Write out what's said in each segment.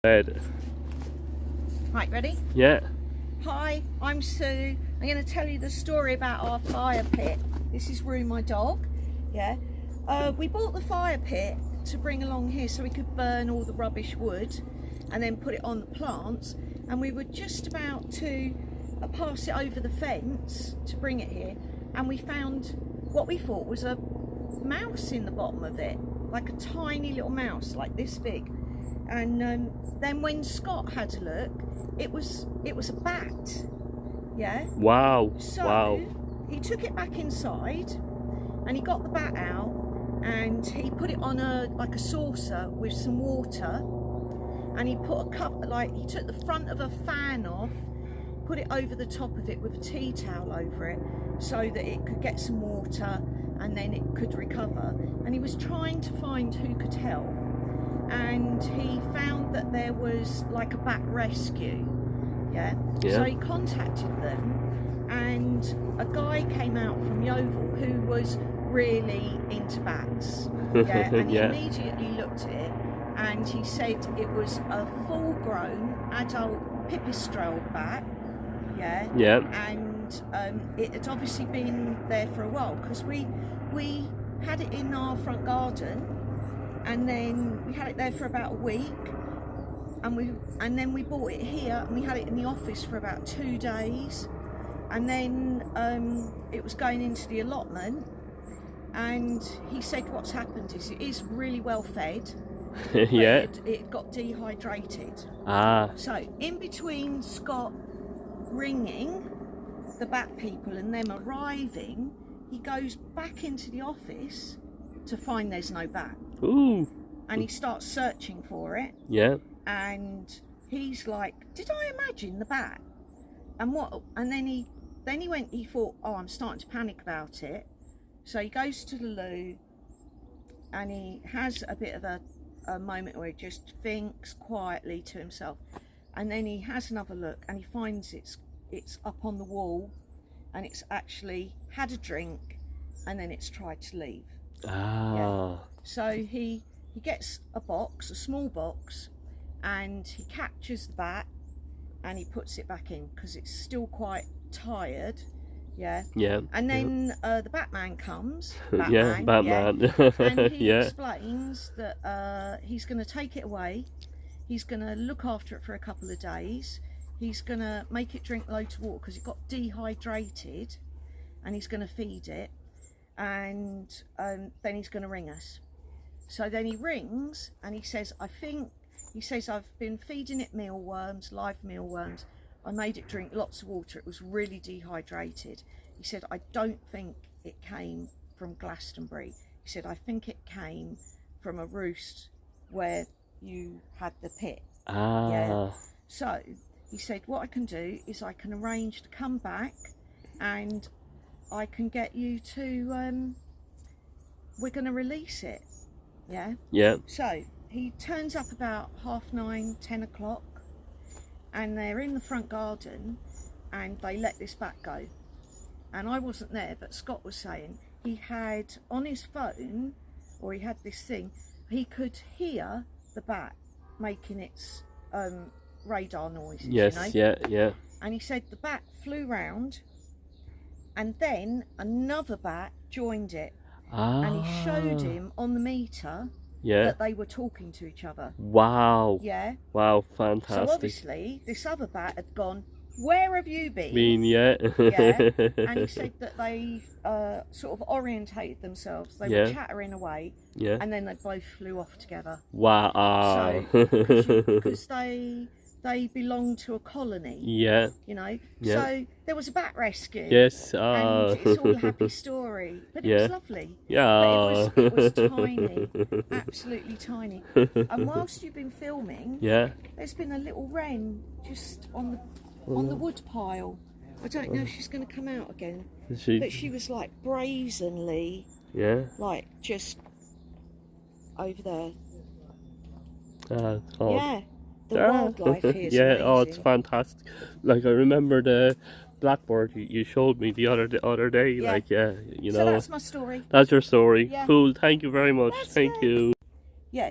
Right, ready? Yeah. Hi, I'm Sue. I'm going to tell you the story about our fire pit. This is Rue, my dog. Yeah. We bought the fire pit to bring along here so we could burn all the rubbish wood and then put it on the plants. And we were just about to pass it over the fence to bring it here. And we found what we thought was a mouse in the bottom of it, like a tiny little mouse, like this big. And then when Scott had a look, it was a bat. Yeah. Wow. So wow. he took it back inside, and he got the bat out, and he put it on like a saucer with some water, and he put a cup, like he took the front of a fan off, put it over the top of it with a tea towel over it, so that it could get some water, and then it could recover. And he was trying to find who could help. And he found that there was like a bat rescue, yeah? So he contacted them, and a guy came out from Yeovil who was really into bats, yeah? And he immediately looked at it, and he said it was a full-grown adult pipistrelle bat, yeah? Yeah. And it had obviously been there for a while, because we had it in our front garden. And then we had it there for about a week, and then we bought it here, and we had it in the office for about 2 days, and then it was going into the allotment, and he said what's happened is it is really well fed. Yeah. It got dehydrated. So in between Scott ringing the bat people and them arriving, he goes back into the office to find there's no bat. Ooh. And he starts searching for it. Yeah. And he's like, did I imagine the bat? And what? And then he went, he thought, oh, I'm starting to panic about it. So he goes to the loo, and he has a bit of a moment where he just thinks quietly to himself. And then he has another look, and he finds it's up on the wall, and it's actually had a drink, and then it's tried to leave. Yeah. So he gets a box, a small box, and he captures the bat, and he puts it back in because it's still quite tired. Yeah. Yeah. And then the Batman comes. Batman. And he explains that he's going to take it away. He's going to look after it for a couple of days. He's going to make it drink loads of water because it got dehydrated, and he's going to feed it. And then he's going to ring us. So then he rings, and he says, I've been feeding it mealworms, live mealworms. I made it drink lots of water. It was really dehydrated. He said, I don't think it came from Glastonbury. He said, I think it came from a roost where you had the pit. Yeah. So he said, what I can do is I can arrange to come back, and I can get you to, we're going to release it. Yeah? Yeah. So he turns up about 9:30, 10 o'clock, and they're in the front garden, and they let this bat go. And I wasn't there, but Scott was saying he had on his phone, or he had this thing, he could hear the bat making its radar noises. Yes, you know? Yeah. And he said the bat flew round, and then another bat joined it, and he showed him on the meter that they were talking to each other. Wow. Yeah. Wow, fantastic. So obviously this other bat had gone, where have you been? Yeah. And he said that they sort of orientated themselves. They were chattering away, and then they both flew off together. Wow. So, because they belong to a colony. Yeah. You know. Yeah. So there was a bat rescue. Yes. And it's all a happy story. But it was lovely. Yeah. But it was tiny. Absolutely tiny. And whilst you've been filming, there's been a little wren just on the wood pile. I don't know if she's going to come out again. But she was like brazenly, like just over there. Yeah. The wildlife here is amazing. Oh, it's fantastic. Like, I remember the blackbird you showed me the other day. Like, you know. So that's my story. That's your story. Cool. Thank you very much. Thank you. Yeah.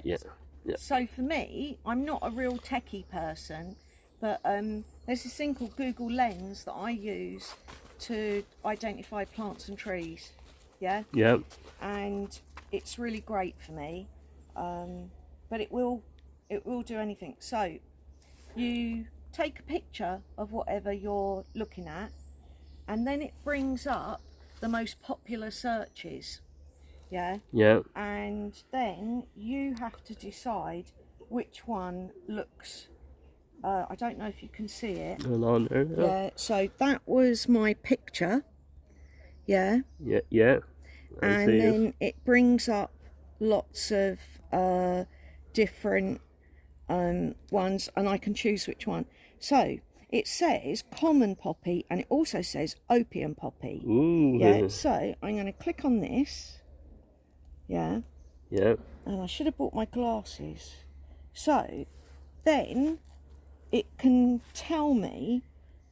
Yeah. So for me, I'm not a real techie person, but there's this thing called Google Lens that I use to identify plants and trees. Yeah. Yeah. And it's really great for me, but it will do anything. So you take a picture of whatever you're looking at, and then it brings up the most popular searches. Yeah. Yeah. And then you have to decide which one looks. I don't know if you can see it. And on there. Yeah. So that was my picture. Yeah. Yeah. Yeah. And then it brings up lots of different ones, and I can choose which one. So it says common poppy, and it also says opium poppy. Ooh. Yeah. So I'm going to click on this. Yeah. Yeah. And I should have bought my glasses. So then it can tell me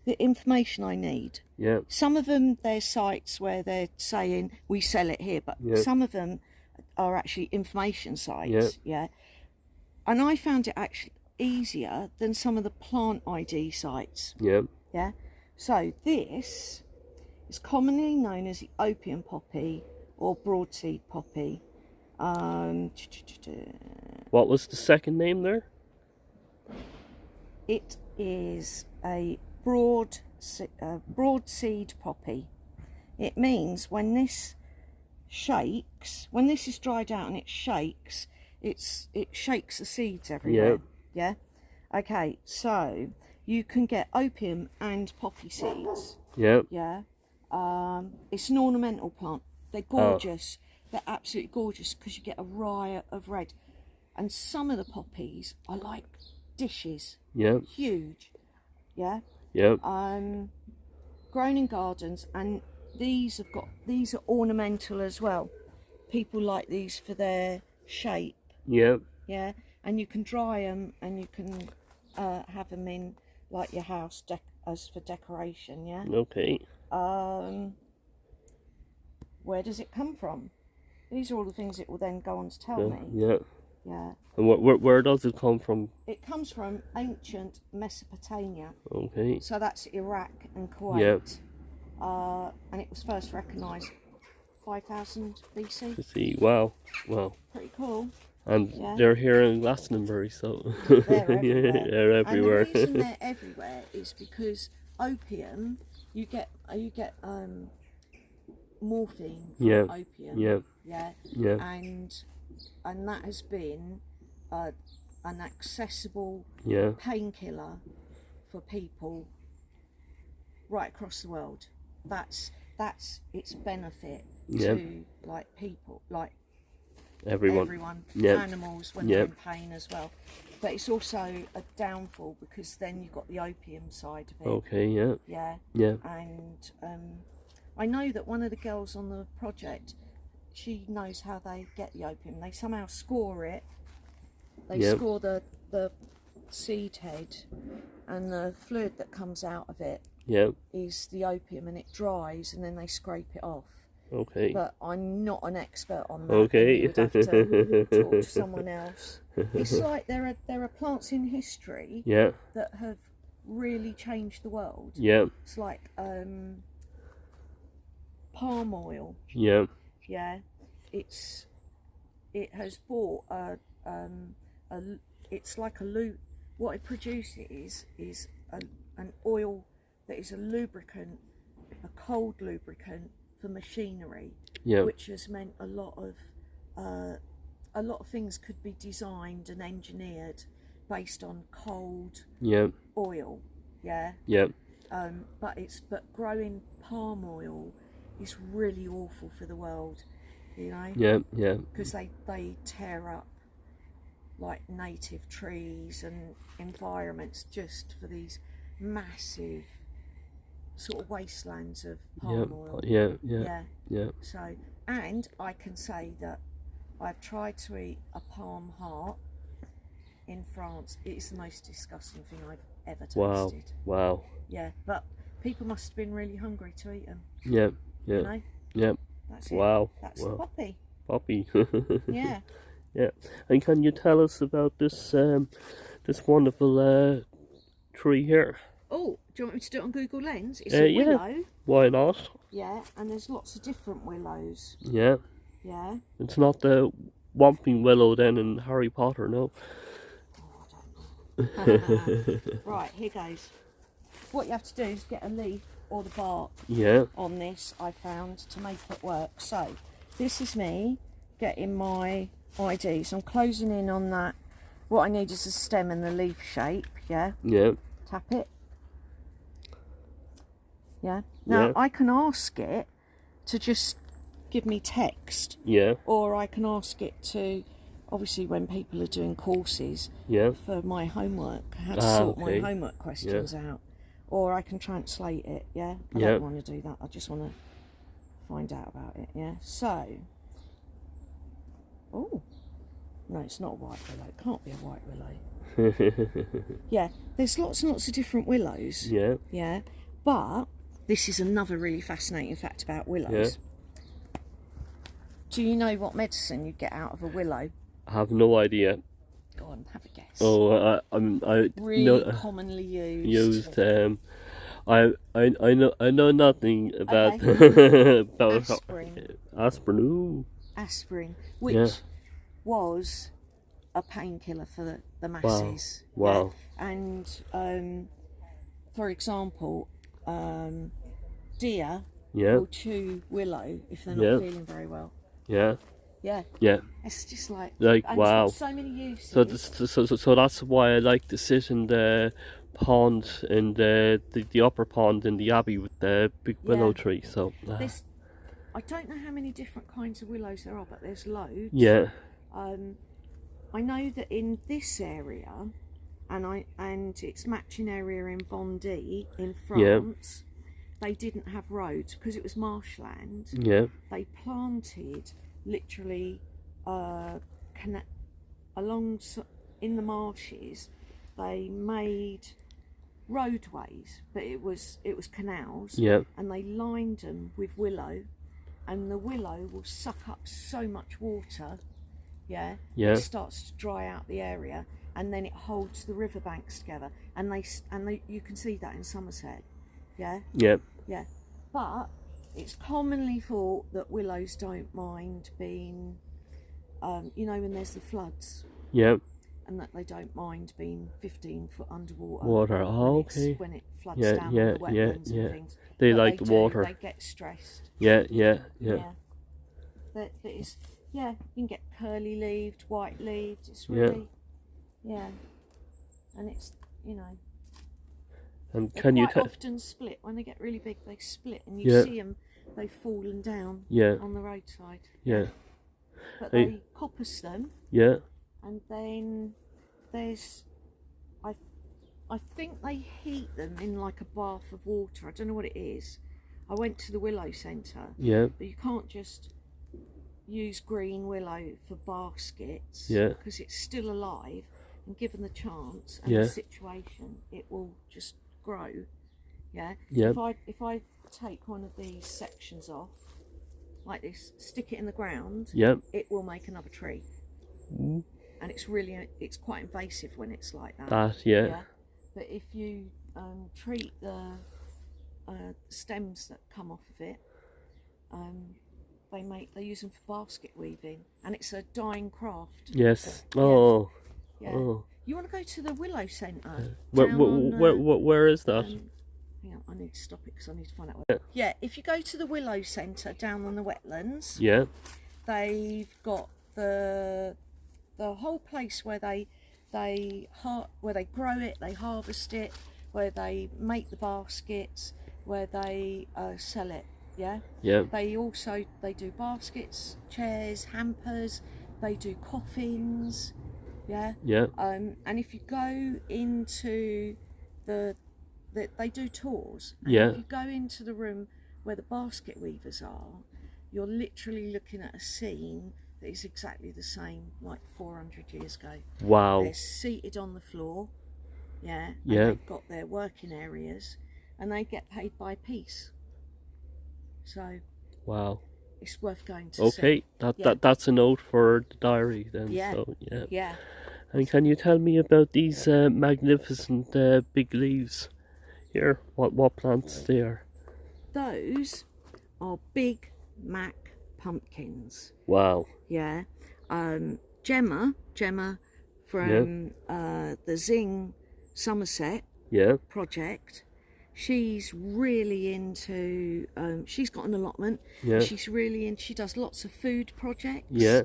the information I need. Yeah. Some of them, there's sites where they're saying we sell it here, but some of them are actually information sites. Yeah. And I found it actually easier than some of the plant ID sites. Yeah. Yeah. So this is commonly known as the opium poppy or broadseed poppy. What was the second name there? It is a broadseed poppy. It means when this shakes, when this is dried out and it shakes, it shakes the seeds everywhere. Yeah. Okay, so you can get opium and poppy seeds. Yeah. Yeah. It's an ornamental plant. They're gorgeous. They're absolutely gorgeous because you get a riot of red. And some of the poppies are like dishes. Yeah. Huge. Yeah. Yeah. Grown in gardens, and these are ornamental as well. People like these for their shape. Yeah. Yeah. And you can dry them, and you can have them in like your house as for decoration. Yeah. Okay. Where does it come from? These are all the things it will then go on to tell me. Yeah. Yeah. And where does it come from? It comes from ancient Mesopotamia. Okay. So that's Iraq and Kuwait. Yeah. And it was first recognised 5000 BC. To see. Wow. Wow. Pretty cool. And they're here in Glastonbury, so They're everywhere. they're everywhere. And the reason they're everywhere is because opium, you get morphine from opium. Yeah. Yeah. Yeah. And that has been an accessible painkiller for people right across the world. That's its benefit to like people, like everyone, animals when they're in pain as well. But it's also a downfall because then you've got the opium side of it. Okay. Yeah. Yeah. Yeah. And I know that one of the girls on the project, she knows how they get the opium. They somehow score it. They score the seed head, and the fluid that comes out of it is the opium, and it dries, and then they scrape it off. Okay. But I'm not an expert on that. Okay. You'd have to talk to someone else. It's like there are plants in history that have really changed the world. Yeah. It's like palm oil. Yeah. Yeah, it has bought it's like a what it produces is an oil that is a lubricant, a cold lubricant for machinery, which has meant a lot of things could be designed and engineered based on cold oil. Yeah. Yeah. But growing palm oil is really awful for the world, you know. Yeah. Yeah. Because they tear up like native trees and environments just for these massive sort of wastelands of palm oil. Yeah. So, and I can say that I've tried to eat a palm heart in France. It's the most disgusting thing I've ever tasted. Wow. Yeah, but people must have been really hungry to eat them. Yeah. Yeah. You know? Yeah. That's it. Wow. That's the wow. poppy. Poppy. Yeah. Yeah. And can you tell us about this this wonderful tree here? Oh, do you want me to do it on Google Lens? It's Yeah. a willow. Why not? Yeah, and there's lots of different willows. Yeah. Yeah. It's not the Whomping Willow then in Harry Potter, no? Oh, I don't know. Right, here goes. What you have to do is get a leaf or the bark on this, I found, to make it work. So, this is me getting my ID. So I'm closing in on that. What I need is a stem and the leaf shape, yeah? Yeah. Tap it. Yeah. Now, Yeah. I can ask it to just give me text. Yeah. Or I can ask it to, obviously when people are doing courses, for my homework, how to sort my homework questions out. Or I can translate it, I don't want to do that, I just want to find out about it, So, oh, no, it's not a white willow, it can't be a white willow. There's lots and lots of different willows. But this is another really fascinating fact about willows. Do you know what medicine you get out of a willow? I have no idea. Go on, have a guess. Oh, I really commonly used. I know nothing about about aspirin. Aspirin. Aspirin, which was a painkiller for the masses. Wow. And for example, deer will chew willow if they're not feeling very well. Yeah. It's just like wow. It's got so many uses. So that's why I like to sit in the pond in the upper pond in the abbey with the big willow tree. So I don't know how many different kinds of willows there are, but there's loads. I know that in this area, and its matching area in Vendée in France, they didn't have roads because it was marshland. They planted literally along in the marshes. They made roadways, but it was canals. And they lined them with willow, and the willow will suck up so much water. It starts to dry out the area, and then it holds the riverbanks together. And they you can see that in Somerset. But it's commonly thought that willows don't mind being, when there's the floods. And that they don't mind being 15 foot underwater. When it floods down the wetlands and things. They like the water. They get stressed. But it's, you can get curly leaved, white leaved. It's really, and it's, And they can you often split when they get really big? They split, and you see them. They've fallen down on the roadside. But they coppice them. And then there's, I think they heat them in like a bath of water. I don't know what it is. I went to the Willow Centre. But you can't just use green willow for baskets. Because it's still alive, and given the chance and the situation, it will just grow. If I take one of these sections off like this, stick it in the ground, it will make another tree. And it's quite invasive when it's like that. But if you treat the stems that come off of it, they use them for basket weaving, and it's a dying craft. Oh. You want to go to the Willow Centre? Where is that? Hang on, I need to stop it because I need to find out where. If you go to the Willow Centre down on the wetlands, they've got the whole place where they grow it, they harvest it, where they make the baskets, where they sell it. They do baskets, chairs, hampers. They do coffins. And if you go into they do tours. And if you go into the room where the basket weavers are, you're literally looking at a scene that is exactly the same like 400 years ago. Wow. They're seated on the floor, and they've got their working areas, and they get paid by piece. So, wow. it's worth going to Okay, see. Yeah. that's a note for the diary then. Yeah. So yeah. Yeah. And can you tell me about these magnificent big leaves here? What plants they are? Those are big Mac pumpkins. Wow. Yeah. Gemma from the Zing Somerset Yeah. project, she's really into, she's got an allotment. Yeah. She's really in, she does lots of food projects. Yeah.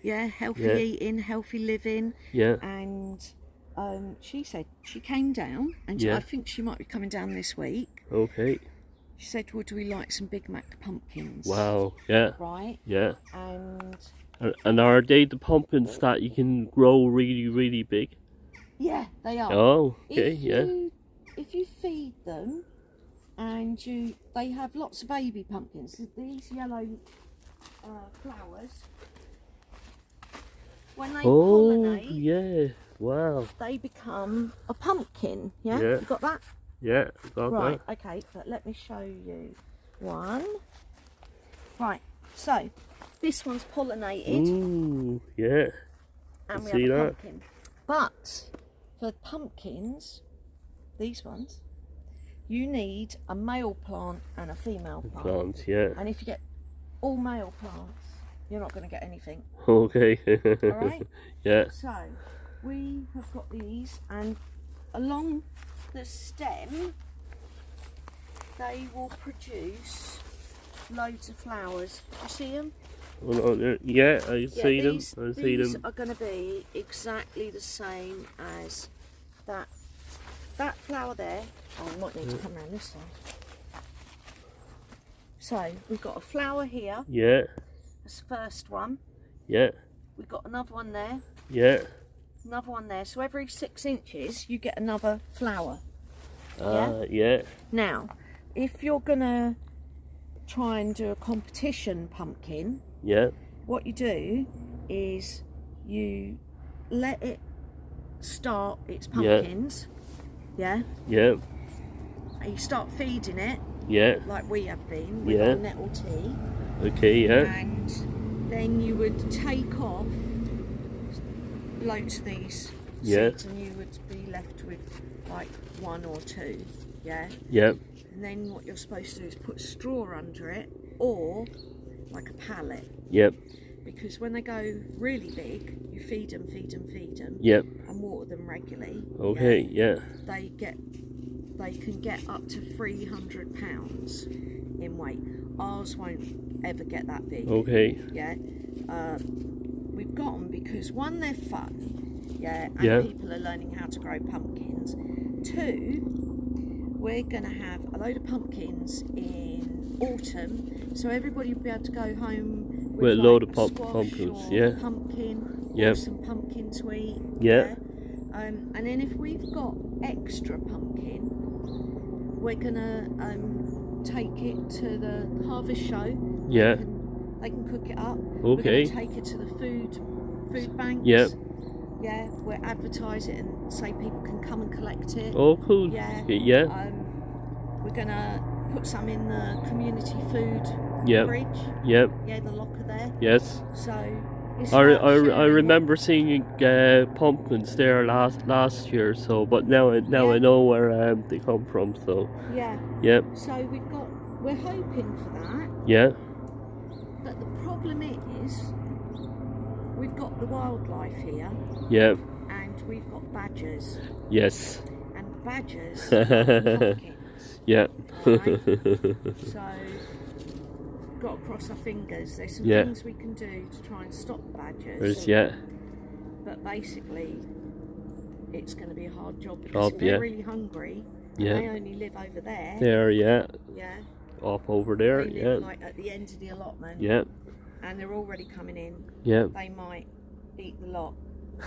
Yeah, healthy Yeah. eating, healthy living. Yeah. And she said she came down, and Yeah. I think she might be coming down this week. Okay. She said, would we like some Big Mac pumpkins? Wow. Yeah. Right? Yeah. And are they the pumpkins that you can grow really, really big? yeah, they are. Oh, okay, If you feed them, and they have lots of baby pumpkins. These yellow flowers, when they pollinate, yeah, wow. they become a pumpkin. Yeah, Yeah. you got that? Yeah, got Right. that. Okay, but let me show you one. Right. So this one's pollinated, Ooh, yeah. and we see have a that? pumpkin. But for pumpkins, these ones, you need a male plant and a female plant. Plants, yeah. And if you get all male plants, you're not going to get anything. Okay. All right? Yeah. So we have got these, and along the stem, they will produce loads of flowers. Do you see them? Yeah, I see them. These, I see these them. are going to be exactly the same as that flower there. Oh, I might need to come around this side. So we've got a flower here. Yeah. That's the first one. Yeah. We've got another one there. Yeah. Another one there. So every 6 inches you get another flower. Yeah. Now, if you're gonna try and do a competition pumpkin, Yeah. what you do is you let it start its pumpkins. Yeah. Yeah. And you start feeding it Yeah. like we have been with Yeah. our nettle tea. Okay, yeah. And then you would take off loads of these Yeah. seeds, and you would be left with like 1 or 2. Yeah. Yeah. And then what you're supposed to do is put straw under it, or like a pallet, Yep. because when they go really big, you feed them, Yep. and water them regularly. Okay, yeah. They can get up to 300 pounds in weight. Ours won't ever get that big. Okay. Yeah. We've got them because, one, they're fun. Yeah. And Yeah. people are learning how to grow pumpkins. 2, we're going to have a load of pumpkins in autumn, so everybody will be able to go home with a load of squash pumpkins, or yeah. a pumpkin, Yep. or some pumpkin to eat. Yeah. And then if we've got extra pumpkin, we're gonna take it to the harvest show. Yeah. They can cook it up. Okay. We're gonna take it to the food banks. Yep. Yeah, we'll advertise it and say people can come and collect it. Oh, cool. Yeah. Yeah. We're gonna put some in the community food Yep. fridge. Yep. Yeah, the locker there. Yes. So it's I about sharing remember seeing pumpkins there last year. So, but now I know where they come from. So. Yeah. Yep. So we're hoping for that. Yeah. But the problem is, we've got the wildlife here, Yeah. and we've got badgers, Yes. and badgers love pumpkins. Yeah. Right? So, got to cross our fingers. There's some Yeah. things we can do to try and stop the badgers. Yeah. But basically, it's going to be a hard job, because if yeah. they're really hungry, Yeah. and they only live over there. There. Yeah. Yeah. Off over there. They Yeah. live like at the end of the allotment. Yeah. And they're already coming in. Yeah. They might eat the lot.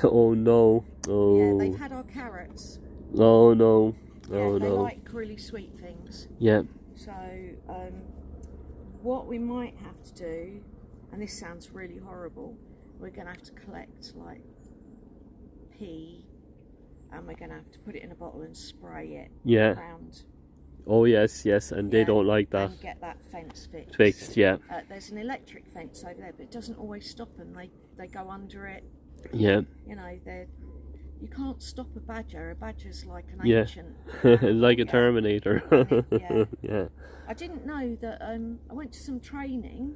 Oh no. Oh. Yeah, they've had our carrots. Oh no. Yeah, Oh they no. like really sweet things. Yeah. So, what we might have to do, and this sounds really horrible, we're going to have to collect like pee, and we're going to have to put it in a bottle and spray it Yeah. around Oh yes, yes, and they don't like that. And get that fence fixed. Fixed, yeah. There's an electric fence over there, but it doesn't always stop them. They go under it. Yeah. You know, you can't stop a badger. A badger's like an Yeah. ancient Like a Terminator. Yeah. Yeah. I didn't know that. I went to some training.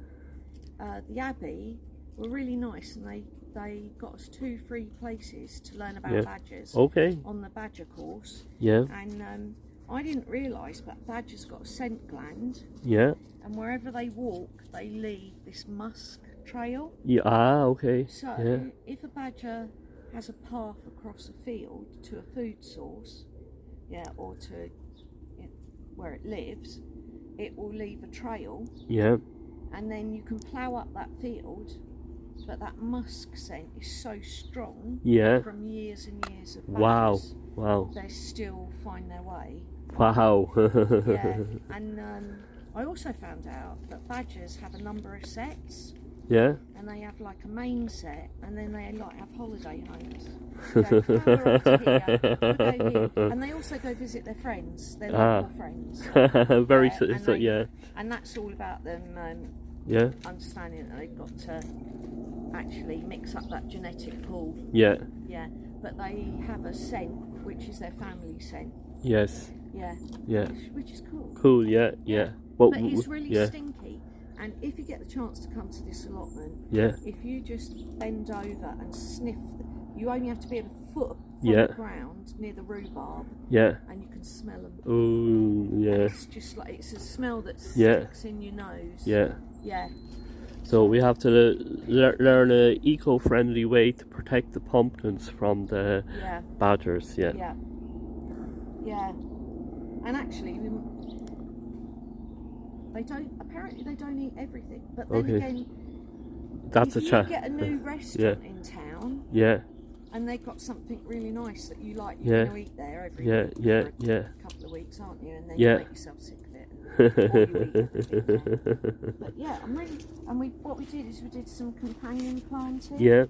The Abbey were really nice, and they got us 2 free places to learn about badgers. Okay. On the badger course. Yeah. And I didn't realise, but badgers got a scent gland. Yeah. And wherever they walk, they leave this musk trail. Yeah. Ah, okay. So if a badger has a path across a field to a food source, or to where it lives, it will leave a trail. Yeah. And then you can plough up that field, but that musk scent is so strong. Yeah. From years and years of badgers. Wow. Wow. They still find their way. Wow. Yeah. And I also found out that badgers have a number of sets. Yeah. And they have like a main set, and then they like have holiday homes. Go, "Oh, we're off to here, we'll go here." And they also go visit their friends, their local friends. Very yeah. And that's all about them understanding that they've got to actually mix up that genetic pool. Yeah. Yeah. But they have a scent, which is their family scent. Yes. Yeah. Yeah. Which is cool. Cool. Yeah. Yeah. But it's really stinky. And if you get the chance to come to this allotment, if you just bend over and sniff, you only have to be a foot from the ground near the rhubarb, and you can smell them. Oh, yeah. And it's just like, it's a smell that sticks in your nose. Yeah. Yeah. So we have to learn a eco-friendly way to protect the pumpkins from the badgers. Yeah. Yeah. Yeah. And actually, apparently they don't eat everything, but then again, that's if a you get a new restaurant in town, and they've got something really nice that you like, you're going to eat there every week for a couple of weeks, aren't you? And then you make yourself sick of it. But yeah, I'm really, and what we did is we did some companion planting. Yeah.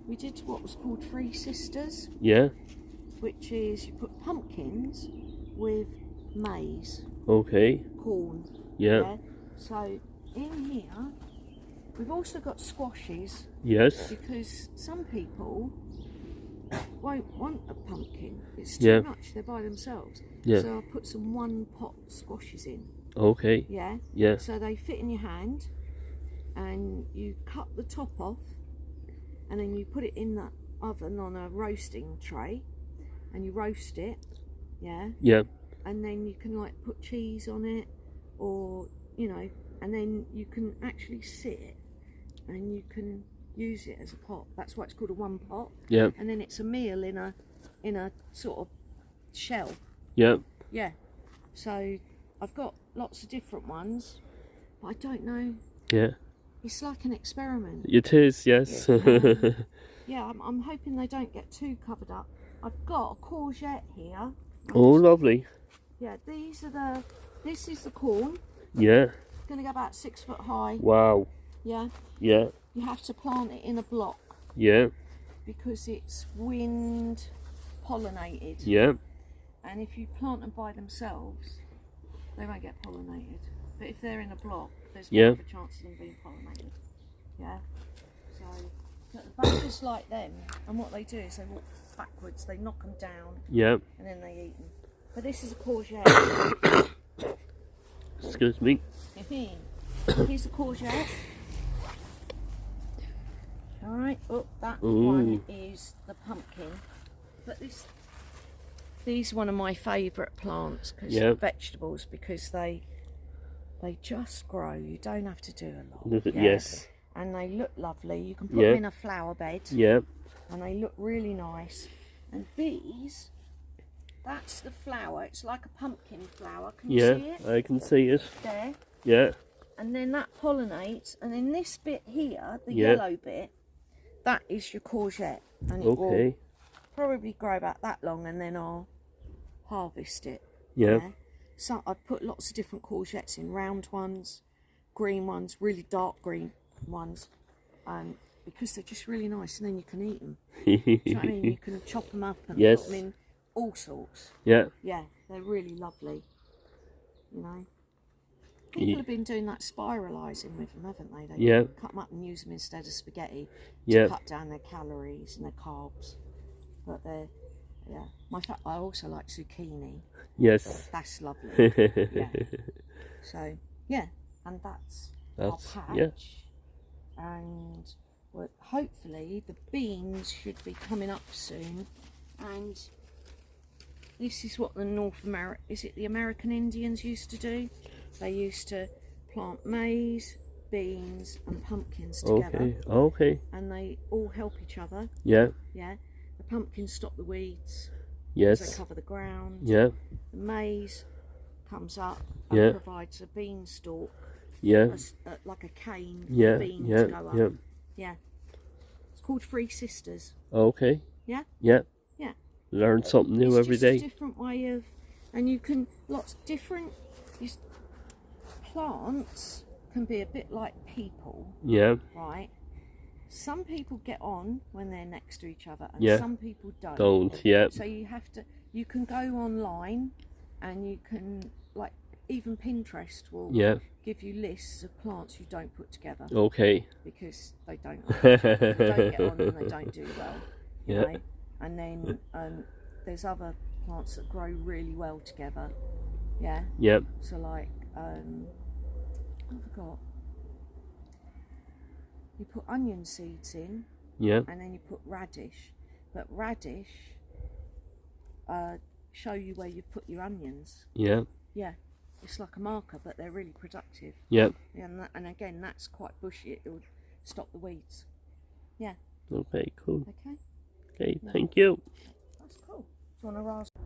We did what was called Three Sisters. Yeah. Which is you put pumpkins with maize. Okay. Corn. Yeah. So in here, we've also got squashes. Yes. Because some people won't want a pumpkin. It's too much. They're by themselves. Yeah. So I'll put some 1 pot squashes in. Okay. Yeah. Yeah. So they fit in your hand, and you cut the top off, and then you put it in the oven on a roasting tray, and you roast it. Yeah. Yeah. And then you can like put cheese on it, or and then you can actually sit it, and you can use it as a pot. That's why it's called a 1 pot. Yeah. And then it's a meal in a sort of shell. Yeah. Yeah. So I've got lots of different ones, but I don't know. Yeah. It's like an experiment. It is, yes. Yeah, I'm hoping they don't get too covered up. I've got a courgette here. Lovely. Yeah, this is the corn. Yeah. It's going to go about 6 foot high. Wow. Yeah. Yeah. You have to plant it in a block. Yeah. Because it's wind pollinated. Yeah. And if you plant them by themselves, they won't get pollinated. But if they're in a block, there's more of a chance of them being pollinated. Yeah. So, but the badgers like them, and what they do is they walk backwards, they knock them down. Yeah. And then they eat them. But this is a courgette. Excuse me. Here's a courgette. Alright, that one is the pumpkin. But these are one of my favourite plants, vegetables, because they just grow. You don't have to do a lot. Yes. And they look lovely. You can put them in a flower bed. Yeah. And they look really nice. And these, that's the flower. It's like a pumpkin flower. Can you see it? I can see it. There. Yeah. And then that pollinates. And then this bit here, the yellow bit, that is your courgette. And it will probably grow about that long, and then I'll harvest it. Yeah. So I've put lots of different courgettes in, round ones, green ones, really dark green ones, because they're just really nice, and then you can eat them. Do you know what I mean? You can chop them up and put them in all sorts. Yeah. Yeah, they're really lovely. you know. People have been doing that spiralising with them, haven't they? They Yeah. cut them up and use them instead of spaghetti to Yeah. cut down their calories and their carbs. But they're, yeah. I also like zucchini. Yes. That's lovely. Yeah. So, yeah, and that's our patch. Yeah. And well, hopefully the beans should be coming up soon. And this is what the the American Indians used to do? They used to plant maize, beans and pumpkins together. Okay. Okay. And they all help each other. Yeah. Yeah. The pumpkins stop the weeds. Yes. They cover the ground. Yeah. The maize comes up and Yeah. provides a beanstalk. Yeah. Like a cane Yeah. bean Yeah. to go up. Yeah. Yeah. It's called Three Sisters. Okay. Yeah? Yeah. Yeah. Learn something new It's every just day. a different way of, and you can, plants can be a bit like people, Yeah. right? Some people get on when they're next to each other and Yeah. some people don't. Don't. Yeah. So you can go online and you can, like, even Pinterest will Yeah. give you lists of plants you don't put together Okay. because they don't get on and they don't do well. You Yeah. know? And then there's other plants that grow really well together. Yeah. Yeah. So like I forgot. You put onion seeds in. Yeah. And then you put radish. But radish show you where you've put your onions. Yeah. Yeah. It's like a marker, but they're really productive. Yeah. And again, that's quite bushy. It'll stop the weeds. Yeah. Okay. Cool. Okay. Okay. Thank you. That's cool. Do you want a raspberry?